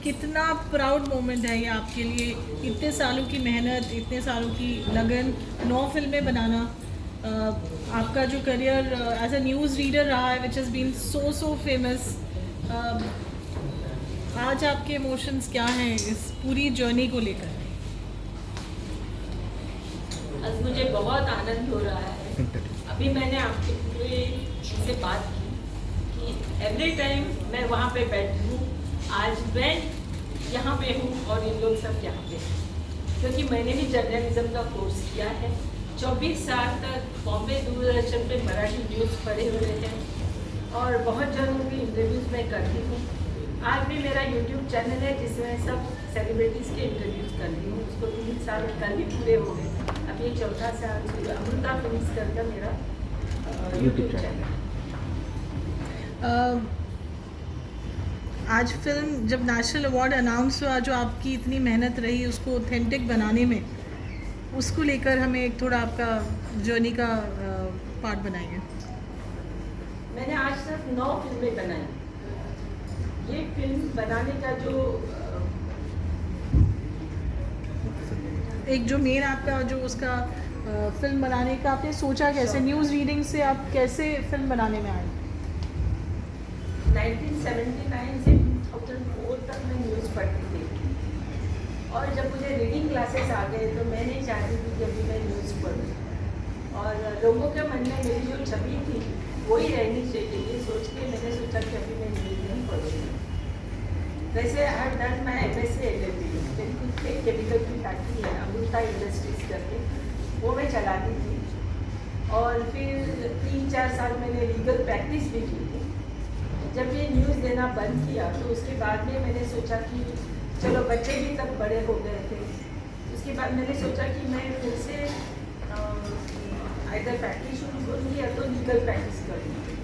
कितना proud moment है ये आपके लिए, इतने सालों की मेहनत, इतने सालों की लगन, 9 फिल्में बनाना, आपका जो career as a news reader रहा है which has been so famous. आज आपके इमोशंस क्या हैं इस पूरी जर्नी को लेकर? आज मुझे बहुत आनंद हो रहा है। अभी मैंने आपके पूरे से बात की कि एवरी टाइम मैं वहाँ पे बैठी हूँ, आज मैं यहाँ पे हूँ और ये लोग सब यहाँ पे हैं, क्योंकि मैंने भी जर्नलिज्म का कोर्स किया है। 24 साल तक बॉम्बे दूरदर्शन पे मराठी न्यूज़ पढ़े हुए हैं और बहुत जनों की इंटरव्यूज़ मैं करती हूँ। आज भी मेरा यूट्यूब चैनल है जिसमें सब सेलिब्रिटीज़ के इंटरव्यूज़ करती हूँ। उसको 3 साल कल ही पूरे हो गए, अब ये चौथा साल अमृता फिल्म्स करके मेरा यूट्यूब चैनल। आज फिल्म जब नेशनल अवार्ड अनाउंस हुआ, जो आपकी इतनी मेहनत रही उसको ऑथेंटिक बनाने में, उसको लेकर हमें एक थोड़ा आपका जर्नी का पार्ट बनाइए। मैंने आज तक 9 फिल्में बनाई। ये फिल्म बनाने का जो एक जो मेन आपका जो उसका फिल्म बनाने का आपने सोचा कैसे, न्यूज़ रीडिंग से आप कैसे फिल्म बनाने में आए? 1979 से 2004 तक मैं न्यूज़ पढ़ती थी और जब मुझे रीडिंग क्लासेस आ गए तो मैं नहीं चाहती थी कि अभी मैं न्यूज़ पढ़ूँ और लोगों के मन में मेरी जो छवि थी वही रहनी चाहिए, ये सोच के मैंने सोचा कि अभी मैं न्यूज़ नहीं पढ़ूँगी। वैसे I have done my MSc LLB, मेरी खुद की केमिकल की फैक्ट्री है अमृता इंडस्ट्रीज करके, वो मैं चलाती थी और फिर 3-4 साल मैंने लीगल प्रैक्टिस भी की थी। जब ये न्यूज़ देना बंद किया तो उसके बाद में मैंने सोचा कि चलो बच्चे भी तब बड़े हो गए थे, उसके बाद मैंने सोचा कि मैं फिर से आइदर फैक्ट्री शुरू करूँगी या तो लीगल प्रैक्टिस करूँगी।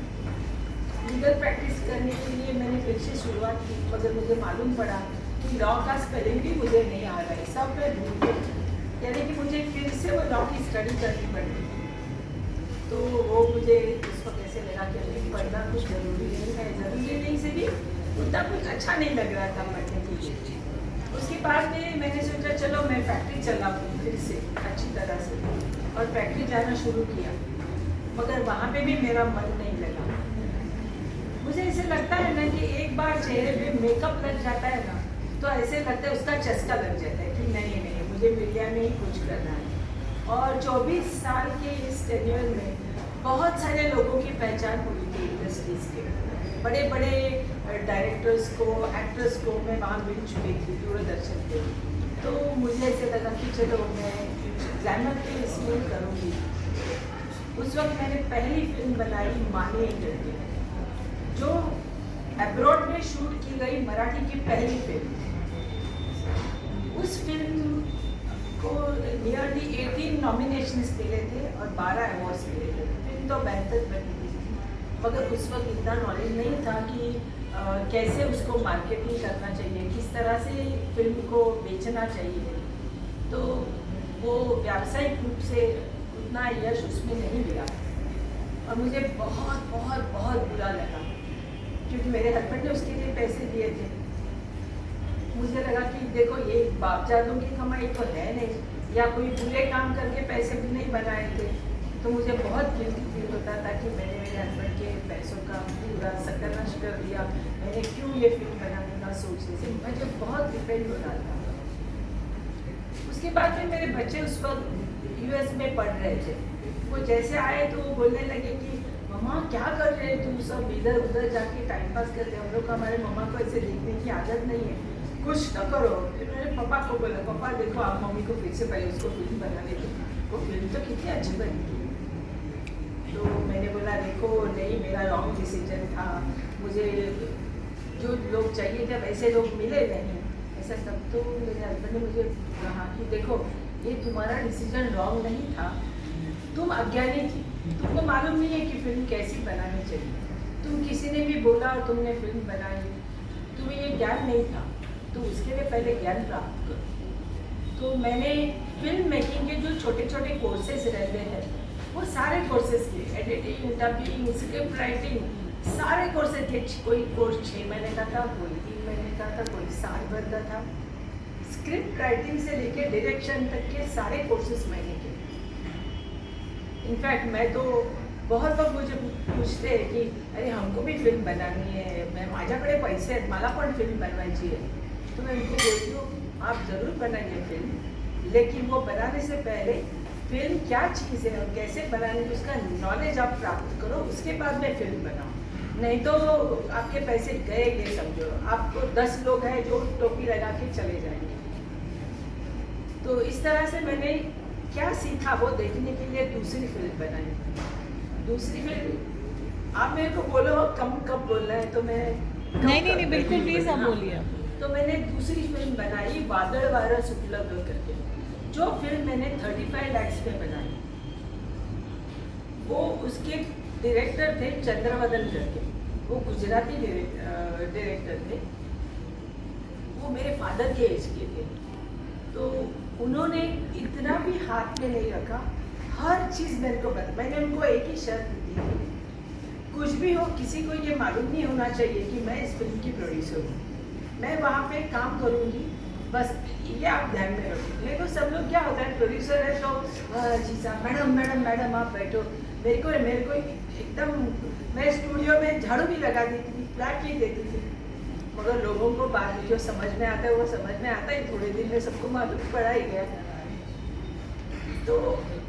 लीगल प्रैक्टिस करने के लिए मैंने फिर से शुरुआत की, मगर मुझे मालूम पड़ा कि लॉ का स्पेलिंग भी मुझे नहीं आ रहा है, सब मैं भूल गई, यानी कि मुझे फिर से वो लॉ की स्टडी करनी पड़ी। तो वो मुझे उस वक्त ऐसे लगा कि अभी पढ़ना कुछ ज़रूरी नहीं है, ज़रूरी नहीं से भी उतना कुछ अच्छा नहीं लग रहा था पढ़ने के लिए। उसके बाद में मैंने सोचा चलो मैं फैक्ट्री चलाऊँ फिर से अच्छी तरह से, और फैक्ट्री जाना शुरू किया, मगर वहाँ पे भी मेरा मन नहीं लगा। मुझे ऐसे लगता है ना कि एक बार चेहरे पे मेकअप लग जाता है ना तो ऐसे लगता है उसका चस्का लग जाता है कि नहीं नहीं मुझे मीडिया में ही कुछ करना है। और 24 साल के इस टेन्योर में बहुत सारे लोगों की पहचान हुई थी इंडस्ट्रीज़ के, बड़े बड़े डायरेक्टर्स को, एक्टर्स को मैं वहाँ मिल चुकी थी दूरदर्शन पे। तो मुझे ऐसे लगा कि चलो मैं ग्लैमर पे इसमें करूँगी। उस वक्त मैंने पहली फिल्म बनाई मानी इंटरव्यू, जो अब्रॉड में शूट की गई मराठी की पहली फिल्म। उस फिल्म को नियरली 18 नॉमिनेशंस मिले थे और 12 अवार्ड्स मिले थे। फिल्म तो बेहतर बनी थी, मगर उस वक्त इतना नॉलेज नहीं था कि कैसे उसको मार्केटिंग करना चाहिए, किस तरह से फिल्म को बेचना चाहिए। तो वो व्यावसायिक रूप से उतना यश उसमें नहीं मिला और मुझे बहुत बहुत बहुत बुरा लगा, क्योंकि मेरे हस्बैंड ने उसके लिए पैसे दिए थे। मुझे लगा कि देखो ये बापजादों की कमाई तो है नहीं, या कोई बुरे काम करके पैसे भी नहीं बनाए थे, तो मुझे बहुत गिल्टी फील होता था कि मैंने मेरे हस्बैंड के पैसों का पूरा सत्यानाश कर दिया, मैंने क्यों ये फिल्म बनाने का सोचने से मुझे बहुत डिपेंड हो रहा था। उसके बाद में मेरे बच्चे उस वक्त यूएस में पढ़ रहे थे, वो जैसे आए तो वो बोलने लगे कि मम्मा क्या कर रहे हैं तुम सब, इधर उधर जाके टाइम पास कर रहे हैं, हम लोग हमारे मम्मा को ऐसे देखने की आदत नहीं है, कुछ तो करो। फिर मैंने पापा को बोला, पापा देखो आप मम्मी को फिर से पहले उसको फिल्म बनाने दो, वो फिल्म तो कितनी अच्छी बनी थी। तो मैंने बोला देखो नहीं, मेरा रॉन्ग डिसीजन था, मुझे जो लोग चाहिए थे वैसे लोग मिले नहीं, ऐसा सब। तो मेरे हस्बैंड ने मुझे कहा कि देखो ये तुम्हारा डिसीजन रॉन्ग नहीं था, तुम अज्ञानी थी, तुमको मालूम नहीं है कि फिल्म कैसी बनानी चाहिए, तुम किसी ने भी बोला और तुमने फिल्म बनाई, तुम्हें ये ज्ञान नहीं था, तो उसके लिए पहले ज्ञान प्राप्त करो। तो मैंने फिल्म मेकिंग के जो छोटे छोटे कोर्सेज रहते हैं वो सारे कोर्सेज किए, एडिटिंग, डबिंग, स्क्रिप्ट राइटिंग, सारे कोर्सेज थे, कोई कोर्स 6 महीने का था, कोई 3 महीने का था, कोई साल भर का था। स्क्रिप्ट राइटिंग से लेके डायरेक्शन तक के सारे कोर्सेज मैंने किए। इनफैक्ट मैं तो बहुत लोग मुझे पूछते हैं कि अरे हमको भी फिल्म बनानी है, मैं माझ्याकडे पैसे आहेत, मला पण फिल्म बनवायची है। तो मैं उनको बोलती हूँ आप ज़रूर बनाइए फिल्म, लेकिन वो बनाने से पहले फिल्म क्या चीज़ है और कैसे बनाने की उसका नॉलेज आप प्राप्त करो, उसके बाद में फिल्म बनाओ। नहीं तो आपके पैसे गए ये समझो, आपको 10 लोग हैं जो टोपी लगा के चले जाएंगे। तो इस तरह से मैंने क्या सीखा वो देखने के लिए दूसरी फिल्म बनाई। दूसरी फिल्म आप मेरे को बोलो कम कब बोलना है तो मैं नहीं बिल्कुल प्लीज आप बोलिए आप। तो मैंने दूसरी फिल्म बनाई वादळ वारं सुटलं ग करके, जो फिल्म मैंने 35 lakhs में बनाई। वो उसके डायरेक्टर थे चंद्रवदन करके, वो गुजराती डायरेक्टर थे, वो मेरे फादर के एज के थे। तो उन्होंने इतना भी हाथ में नहीं रखा, हर चीज़ मेरे को बता। मैंने उनको एक ही शर्त दी थी, कुछ भी हो किसी को ये मालूम नहीं होना चाहिए कि मैं इस फिल्म की प्रोड्यूसर हूँ, मैं वहाँ पे काम करूँगी, बस ये आप ध्यान में रखो। मेरे को सब लोग क्या होता है प्रोड्यूसर है तो जी साहब मैडम मैडम मैडम आप बैठो। मेरे को एकदम मैं स्टूडियो में झाड़ू भी लगा देती थी, फ्लैट भी देती थी, मगर लोगों को बाद में जो समझ में आता है वो समझ में आता है, थोड़े दिन में सबको मालूम पड़ा ही गया। तो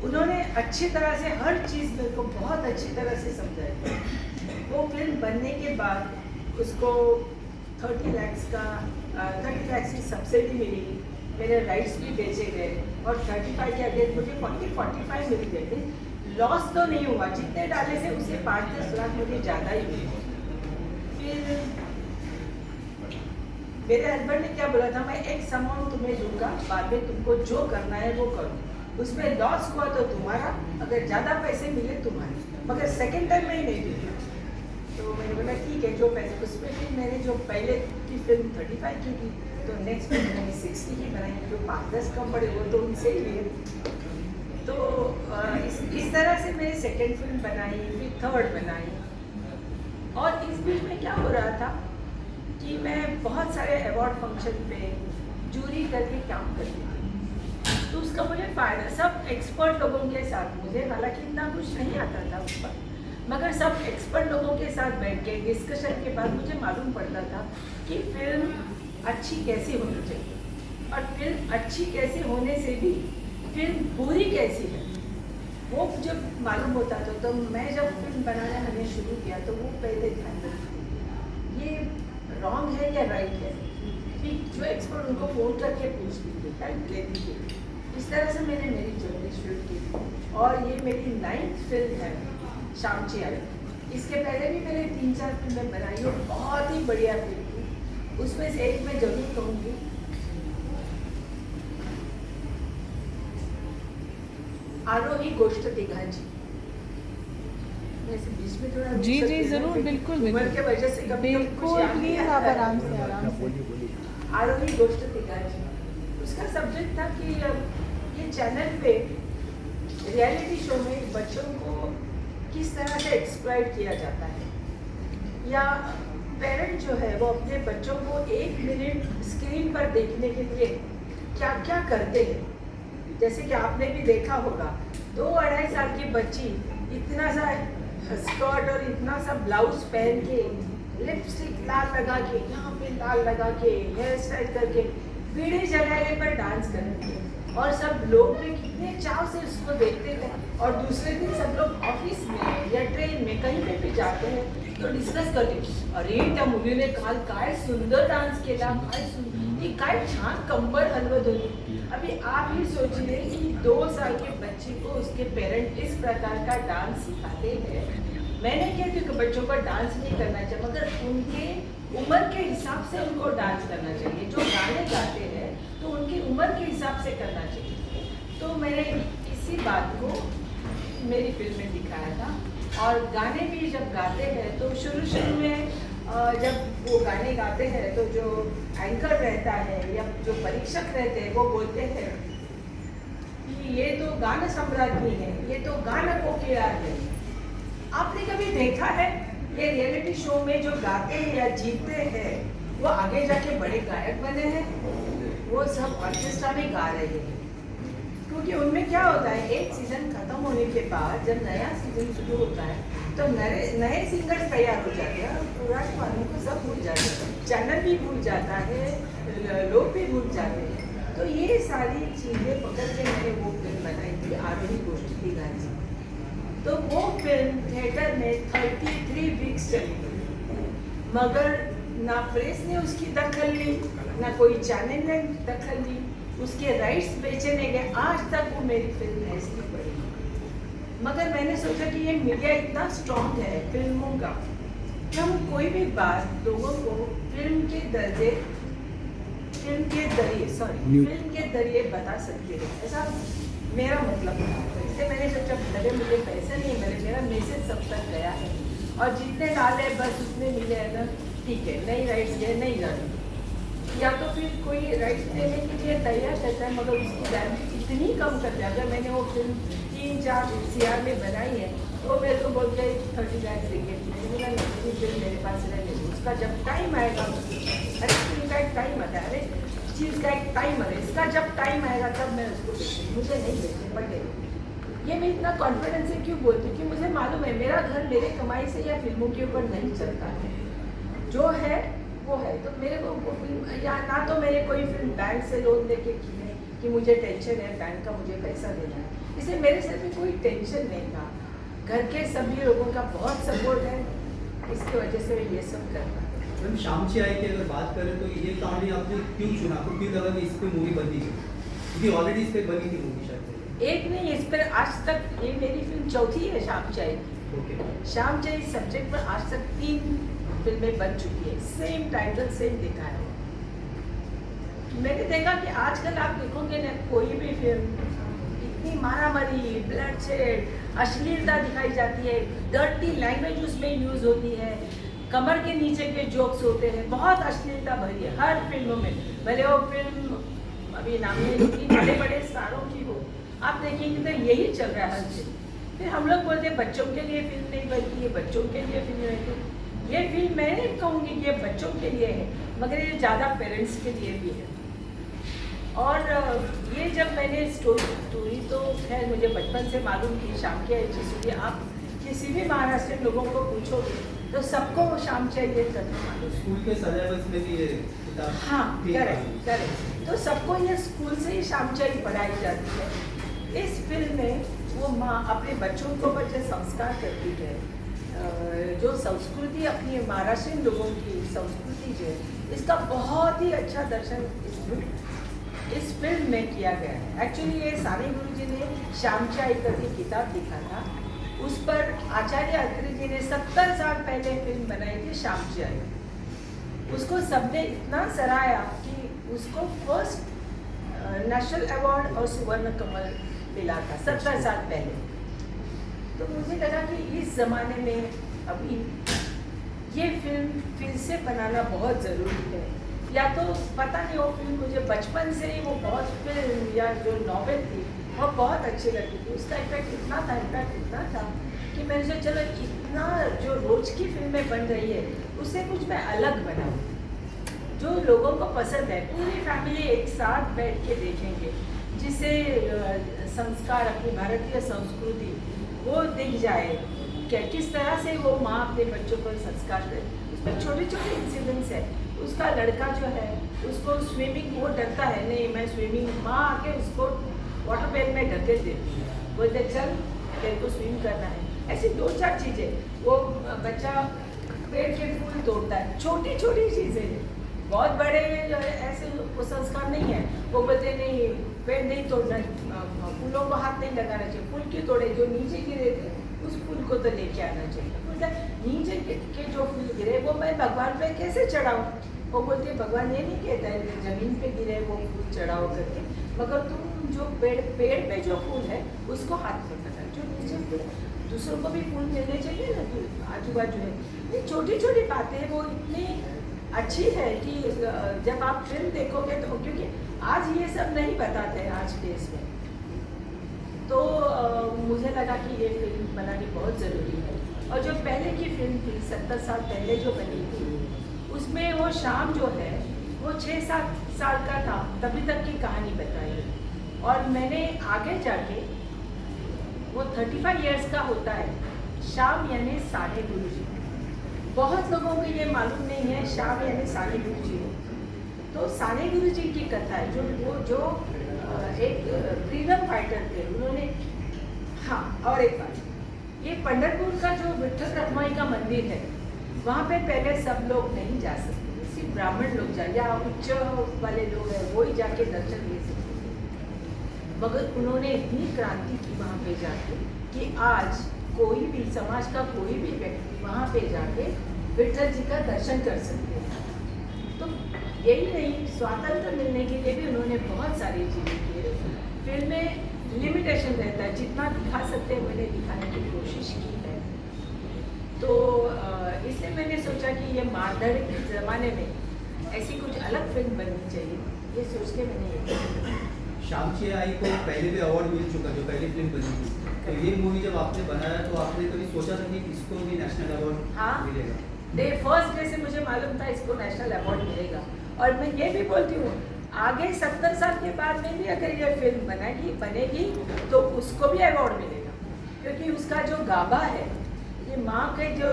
उन्होंने अच्छी तरह से हर चीज़ मेरे को बहुत अच्छी तरह से समझाई। वो फिल्म बनने के बाद उसको 30 lakhs की सब्सिडी मिली, मेरे राइट्स भी बेचे गए और 35 के अगेंस्ट मुझे 45 मिल गए थे। लॉस तो नहीं हुआ, जितने डाले थे उससे 5-10 लाख मुझे ज़्यादा ही मिले। फिर मेरे हस्बैंड ने क्या बोला था, मैं X अमाउंट तुम्हें दूंगा, बाद में तुमको जो करना है वो करो, उसमें लॉस हुआ तो तुम्हारा, अगर ज़्यादा पैसे मिले तुम्हारे, मगर सेकेंड टाइम मैं ही नहीं दूँगा। तो मैंने बोला ठीक है जो पैसे, उसमें फिर मैंने जो पहले की फिल्म 35 की थी, तो नेक्स्ट फिल्म मैंने 60 की बनाई, जो 5-10 कम पड़े वो तो उनसे ही लिए। तो इस तरह से मैंने सेकेंड फिल्म बनाई, फिर थर्ड बनाई। और इस बीच में क्या हो रहा था कि मैं बहुत सारे अवार्ड फंक्शन पे जूरी करके काम करती थी, तो उसका मुझे फ़ायदा, सब एक्सपर्ट लोगों के साथ, मुझे हालांकि इतना कुछ नहीं आता था उस पर, मगर सब एक्सपर्ट लोगों के साथ बैठ के डिस्कशन के बाद मुझे मालूम पड़ता था कि फिल्म अच्छी कैसे होनी चाहिए, और फिल्म अच्छी कैसे होने से भी फिल्म बुरी कैसी है वो मुझे मालूम होता था। तो मैं जब फिल्म बनाना मैंने शुरू किया तो वो पहले ध्यान रखती ये रॉन्ग है या राइट है, कि जो एक्सपर्ट उनको फ़ोन करके पूछती थी, हेल्प लेती थी। इस तरह से मैंने मेरी जर्नी शुरू की और ये मेरी 9th फिल्म है शामची आई। इसके पहले भी मैंने 3-4 फिल्में बनाई और बहुत ही बढ़िया फिल्म थी। उसमें से एक मैं जरूर कहूँगी, आरोही गोष्ट तिघांची। बीच में थोड़ा जी जरूर बिल्कुल उम्र के वजह से कभी बिल्कुल प्लीज आप आराम से आरोही गोष्ट तिघांची। उसका सब्जेक्ट था कि ये चैनल पे रियलिटी शो में बच्चों को किस तरह से एक्सप्लॉइट किया जाता है, या पेरेंट जो है वो अपने बच्चों को 1 मिनट स्क्रीन पर देखने के लिए क्या क्या करते हैं। जैसे कि आपने भी देखा होगा 2-2.5 साल की बच्ची इतना सा स्कर्ट और इतना सा ब्लाउज पहन के, लिपस्टिक लाल लगा के, यहाँ पे लाल लगा के, हेयर स्टाइल करके बीड़ी जलाने पर डांस करती है, और सब लोग भी कितने चाव से उसको देखते थे। और दूसरे दिन सब लोग ऑफिस में या ट्रेन में कहीं पे भी जाते हैं तो डिस्कस करते, अरे त्या मुलीने काल काय सुंदर डान्स केला, काय छान कंबर हलवत होती। अभी आप ही सोचिए कि 2 साल के बच्चे को उसके पेरेंट इस प्रकार का डांस सिखाते हैं। मैं नहीं कहती कि बच्चों को डांस नहीं करना चाहिए, मगर उनके उम्र के हिसाब से उनको डांस करना चाहिए। जो गाने गाते हैं तो उनकी उम्र के हिसाब से करना चाहिए। तो मैंने इसी बात को मेरी फिल्म में दिखाया था। और गाने भी जब गाते हैं तो शुरू में जब वो गाने गाते हैं तो जो एंकर रहता है या जो परीक्षक रहते हैं वो बोलते हैं कि ये तो गाना सम्राज्ञी है, ये तो गाना कोकिला है। आपने कभी देखा है ये रियलिटी शो में जो गाते हैं या जीतते हैं वो आगे जाके बड़े गायक बने हैं, वो सब ऑर्केस्ट्रा में गा रहे हैं। क्योंकि उनमें क्या होता है, एक सीजन खत्म होने के बाद जब नया सीजन शुरू होता है तो नए सिंगर्स तैयार हो जाते हैं और पुराने वालों को सब भूल जाते हैं, चैनल भी भूल जाता है, लोग भी भूल जाते हैं। तो ये सारी चीज़ें पकड़ के मैंने वो फिल्म बनाई थी आरोही गोष्ठी की गाजी। तो वो फिल्म थिएटर में 33 वीक्स चली गई, मगर ना प्रेस ने उसकी दखल ली, ना कोई चैनल ने दखल ली, उसके राइट्स बेचे नहीं गए। आज तक वो मेरी फिल्म ऐसी पड़ी। मगर मैंने सोचा कि ये मीडिया इतना स्ट्रॉन्ग है फिल्मों का कि हम कोई भी बात लोगों को फिल्म के जरिए बता सकते हैं, ऐसा मेरा मतलब था। इसलिए मैंने सोचा लगे मुझे पैसे नहीं मिले, मेरा मैसेज सब तक गया है और जितने डाले बस उतने मिले है ना, ठीक है। नई राइट्स गए नहीं जाने, या तो फिर कोई राइट्स देने के लिए तैयार रहता है मगर उसकी वैल्यू इतनी कम कर दिया। अगर मैंने वो फिल्म 3-4 CR में बनाई है तो मैं तो बोल के 30 लाख देंगे, फिल्म मेरे पास रहने दो, उसका जब टाइम आएगा, हर फिल्म का एक टाइम आता है, हर एक चीज़ का एक टाइम है, इसका जब टाइम आएगा तब मैं उसको बेचूँ, मुझे नहीं बेचने पड़ेगा। ये मैं इतना कॉन्फिडेंस से क्यों बोलती हूँ कि मुझे मालूम है मेरा घर मेरे कमाई से या फिल्मों के ऊपर नहीं चलता है, जो है वो है। तो मेरे को वो फिल्म या ना तो मेरे कोई फिल्म बैंक से लोन लेके की है कि मुझे टेंशन है बैंक का मुझे पैसा देना है, इसलिए मेरे सिर में कोई टेंशन नहीं था। घर के सभी लोगों का बहुत सपोर्ट है, इसकी वजह से ये सब करना। मैम शामची आई की अगर बात करें तो ये कहानी आपने क्यों चुना, आपको क्यों लगा कि इस पर मूवी बननी चाहिए, क्योंकि ऑलरेडी इस पर बनी थी मूवी शायद? एक नहीं, इस पर आज तक ये मेरी फिल्म चौथी है शामचाई की। ओके। शामचाई सब्जेक्ट पर आज तक 3 फिल्में बन चुकी है, सेम टाइटल सेम दिखाया है। मैंने देखा कि आजकल आप देखोगे ना कोई भी फिल्म इतनी मारामारी, ब्लडशेड, अश्लीलता दिखाई जाती है, डर्टी लैंग्वेज उसमें यूज होती है, कमर के नीचे के जोक्स होते हैं, बहुत अश्लीलता भरी है हर फिल्मों में। भले वो फिल्म अभी नाम नहीं लूँगी, बड़े बड़े स्टारों की हो, आप देखेंगे तो यही चल रहा है हर फिल्म। फिर हम लोग बोलते हैं बच्चों के लिए फिल्म नहीं बनती है, बच्चों के लिए फिल्म नहीं। ये फिल्म मैं नहीं कहूँगी कि ये बच्चों के लिए है, मगर ये ज़्यादा पेरेंट्स के लिए भी है। और ये जब मैंने स्टोरी तो खैर मुझे बचपन से मालूम थी शाम की आई चीज़। आप किसी भी महाराष्ट्र लोगों को पूछोगे तो सबको वो शाम चाहिए करना मालूम। स्कूल के सिलेबस में भी ये किताब? हाँ करेक्ट। तो सबको ये स्कूल से ही शाम चाहिए पढ़ाई जाती है। इस फिल्म में वो माँ अपने बच्चों को बच्चे संस्कार करती है, जो संस्कृति अपनी महाराष्ट्र लोगों की संस्कृति जो है इसका बहुत ही अच्छा दर्शन इस फिल्म में किया गया है। एक्चुअली ये साने गुरुजी ने शामची आई करके किताब लिखा था, उस पर आचार्य अत्रे जी ने 70 साल पहले फिल्म बनाई थी शामची आई। उसको सबने इतना सराहा कि उसको फर्स्ट नेशनल अवार्ड और सुवर्ण कमल मिला था 70 साल पहले। तो मुझे लगा कि इस ज़माने में अभी ये फिल्म फिर से बनाना बहुत ज़रूरी है। या तो पता नहीं वो फिल्म मुझे बचपन से ही वो बहुत फिल्म या जो नॉवेल थी वो बहुत अच्छी लगी थी, उसका इम्पैक्ट इतना था कि मैंने सोचा चलो इतना जो रोज़ की फिल्में बन रही है उससे कुछ मैं अलग बनाऊँ जो लोगों को पसंद है, पूरी फैमिली एक साथ बैठ के देखेंगे, जिसे संस्कार अपनी भारतीय संस्कृति वो दिख जाए क्या किस तरह से वो माँ अपने बच्चों को संस्कार करे। उसमें छोटे छोटे इंसिडेंट्स है। उसका लड़का जो है उसको स्विमिंग वो डरता है, नहीं मैं स्विमिंग, माँ आके उसको वाटर बैग में ढकेल देती है, बोलते चल तेरे को स्विम करना है। ऐसी 2-4 चीज़ें। वो बच्चा पेड़ के फूल तोड़ता है, छोटी छोटी चीज़ें, बहुत बड़े ऐसे संस्कार नहीं है। वो बोलते नहीं पेड़ नहीं तोड़ना, फूलों को हाथ नहीं लगाना चाहिए, फूल क्यों तोड़े, जो नीचे गिरे थे उस फूल को तो लेके आना चाहिए। मतलब नीचे के जो फूल गिरे वो मैं भगवान पे कैसे चढ़ाऊँ। वो बोलते भगवान ये नहीं कहता है जमीन पे गिरे वो फूल चढ़ाओ करके, मगर तुम जो पेड़ पे जो फूल है उसको हाथ में पकड़, जो नीचे फूल दूसरों को भी फूल मिलने चाहिए ना, तो आजू बाजू है। ये छोटी छोटी बातें वो इतनी अच्छी है कि जब आप फिल्म देखोगे तो, क्योंकि आज ये सब नहीं बताते हैं आज के इसमें, तो मुझे लगा कि ये फिल्म बनानी बहुत ज़रूरी है। और जो पहले की फिल्म थी 70 साल पहले जो बनी थी, उसमें वो शाम जो है वो 6-7 साल का था, तभी तक की कहानी बताई। और मैंने आगे जाके वो 35 इयर्स का होता है। शाम यानी साने गुरुजी। बहुत लोगों को ये मालूम नहीं है शाम यानी साने गुरुजी हो। तो साने गुरुजी की कथा है जो एक फ्रीडम फाइटर थे। उन्होंने, हाँ, और एक बात, ये पंढरपुर का जो विठल रखमाई का मंदिर है, वहाँ पे पहले सब लोग नहीं जा सकते, सिर्फ ब्राह्मण लोग जा, या उच्च वाले लोग हैं वो ही जाके दर्शन ले सकते थे। मगर उन्होंने इतनी क्रांति की वहाँ पे जाके कि आज कोई भी समाज का कोई भी व्यक्ति वहाँ पे जाके विठल जी का दर्शन कर सकते हैं। तो यही नहीं, स्वातंत्र मिलने के लिए भी उन्होंने बहुत सारी चीज़ें की। फिल्म में लिमिटेशन रहता है, जितना दिखा सकते हैं मैंने दिखाने की कोशिश की है। तो इसलिए मैंने सोचा कि ये मारधाड़ के ज़माने में ऐसी कुछ अलग फिल्म बननी चाहिए, ये सोच के मैंने ये किया। शामची आई को पहले भी अवार्ड मिल चुका, जो पहली फिल्म बनी थी। तो ये मूवी जब आपने बनाया तो आपने कभी सोचा था कि इसको भी नेशनल अवार्ड हाँ, मिलेगा? फर्स्ट डे से मुझे मालूम था इसको नेशनल अवार्ड मिलेगा। और मैं ये भी बोलती हूँ, आगे 70 साल के बाद में भी अगर ये फिल्म बनेगी तो उसको भी अवार्ड मिलेगा, क्योंकि उसका जो गाभा है, ये माँ के जो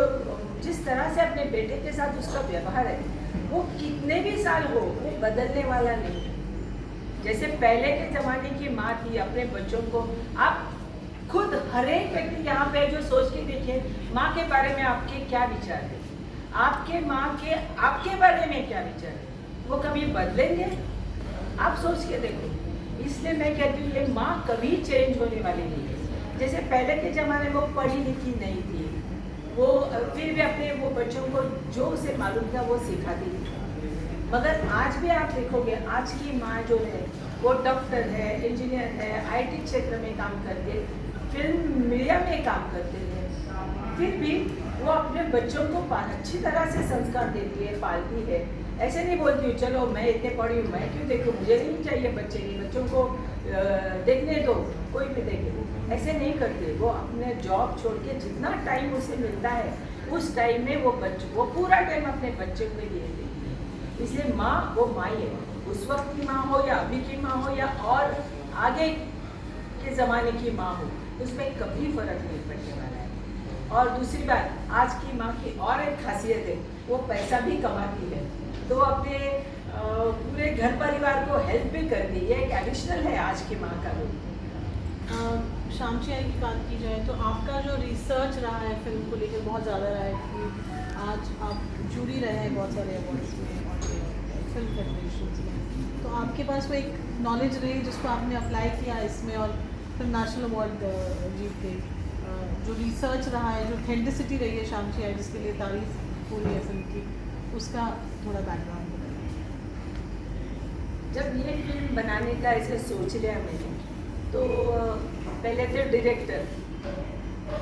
जिस तरह से अपने बेटे के साथ उसका व्यवहार है, वो कितने भी साल हो वो बदलने वाला नहीं है। जैसे पहले के ज़माने की माँ थी, अपने बच्चों को, आप खुद हर एक व्यक्ति यहाँ पे जो सोच के देखिए माँ के बारे में आपके क्या विचार है, आपके माँ के आपके बारे में क्या विचार है, वो कभी बदलेंगे? आप सोच के देखो। इसलिए मैं कहती हूँ ये माँ कभी चेंज होने वाली नहीं है। जैसे पहले के ज़माने में वो पढ़ी लिखी नहीं थी, वो फिर भी अपने वो बच्चों को जो उसे मालूम था वो सिखाती थी। मगर आज भी आप देखोगे, आज की माँ जो है वो डॉक्टर है, इंजीनियर है, IT क्षेत्र में काम करते हैं, फिल्म मीडिया में काम करते हैं, फिर भी वो अपने बच्चों को अच्छी तरह से संस्कार देती है, पालती है। ऐसे नहीं बोलती हूँ चलो मैं इतने पढ़ी हूँ, मैं क्यों देखूँ, मुझे नहीं चाहिए बच्चे की, बच्चों को देखने दो, कोई भी देखे, ऐसे नहीं करते। वो अपने जॉब छोड़ के जितना टाइम उसे मिलता है उस टाइम में वो पूरा टाइम अपने बच्चे को ही देती है। इसलिए माँ वो माँ ही है, उस वक्त की माँ हो या अभी की माँ हो या और आगे के ज़माने की माँ हो, उसमें कभी फर्क नहीं पड़ने वाला है। और दूसरी बात, आज की माँ की और एक खासियत है, वो पैसा भी कमाती है, तो अपने पूरे घर परिवार को हेल्प भी करती है। एक एडिशनल है आज की माँ का रोल। शामची आई की बात की जाए तो आपका जो रिसर्च रहा है फिल्म को लेकर बहुत ज़्यादा रहा है कि आज आप जूरी रहे हैं बहुत सारे अवार्ड्स में और फिल्म फेडरेशन में, तो आपके पास वो एक नॉलेज रही जिसको आपने अप्लाई किया इसमें और फिर नेशनल अवार्ड जीत गई। जो रिसर्च रहा है, जो ऑथेंटिसिटी रही है शामची आई, जिसके लिए तारीफ हो रही है फिल्म की, उसका थोड़ा बैकग्राउंड बताइए। जब ये फिल्म बनाने का ऐसे सोच लिया मैंने, तो पहले थे डायरेक्टर,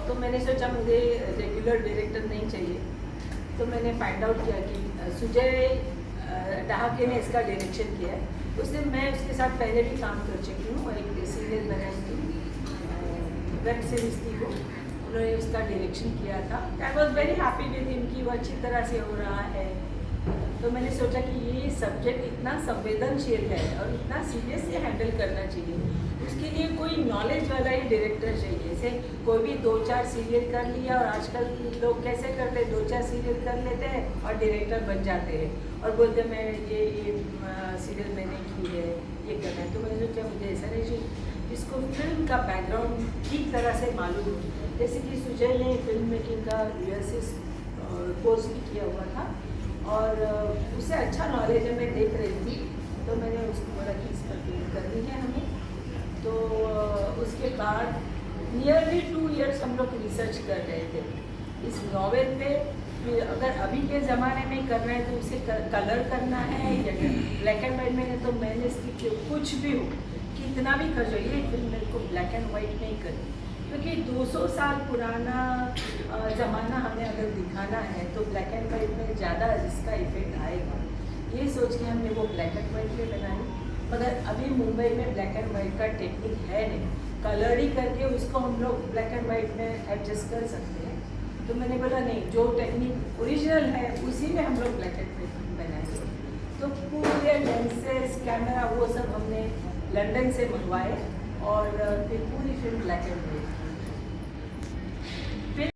तो मैंने सोचा मुझे रेगुलर डायरेक्टर नहीं चाहिए, तो मैंने फाइंड आउट किया कि सुजय डहाके ने इसका डायरेक्शन किया है। उससे मैं उसके साथ पहले भी काम कर चुकी हूँ, एक सीरियल बनाई थी, वेब सीरीज थी, वो उन्होंने उसका डायरेक्शन किया था। I was very happy with him कि वो अच्छी तरह से हो रहा है। तो मैंने सोचा कि ये सब्जेक्ट इतना संवेदनशील है और इतना सीरियसली हैंडल करना चाहिए, उसके लिए कोई नॉलेज वाला ही डायरेक्टर चाहिए। जैसे कोई भी 2-4 सीरियल कर लिया, और आजकल लोग कैसे करते हैं, 2-4 सीरियल कर लेते हैं और डायरेक्टर बन जाते हैं और बोलते हैं मैं ये सीरियल मैंने की है, ये करना है। तो मैंने सोचा मुझे ऐसा नहीं चाहिए, जिसको फिल्म का बैकग्राउंड ठीक तरह से मालूम हो। जैसे कि सुजय ने फिल्म मेकिंग का यूएसएस कोर्स भी किया हुआ था और उसे अच्छा नॉलेज है, मैं देख रही थी, तो मैंने उसको बोला कि इस पर फिल्म करनी है हमें। तो उसके बाद नियरली 2 इयर्स हम लोग रिसर्च कर रहे थे इस नॉवेल पे। फिर अगर अभी के ज़माने में करना है तो उसे कलर करना है या ब्लैक एंड वाइट में है, तो मैंने इसकी कुछ भी हो, कितना भी खर्च हो, ये फिल्म मेरे को ब्लैक एंड वाइट नहीं करनी, क्योंकि 200 साल पुराना ज़माना हमें अगर दिखाना है तो ब्लैक एंड वाइट में ज़्यादा इसका इफेक्ट आएगा। ये सोच के हमने वो ब्लैक एंड वाइट में बनाई। मगर अभी मुंबई में ब्लैक एंड वाइट का टेक्निक है नहीं, कलर ही करके उसको हम लोग ब्लैक एंड वाइट में एडजस्ट कर सकते हैं। तो मैंने बोला नहीं, जो टेक्निक ओरिजिनल है उसी में हम लोग ब्लैक एंड व्हाइट बनाएंगे। तो पूरे लेंसेज, कैमरा, वो सब हमने लंदन से मंगवाए और फिर पूरी फिल्म ब्लैक एंड व्हाइट।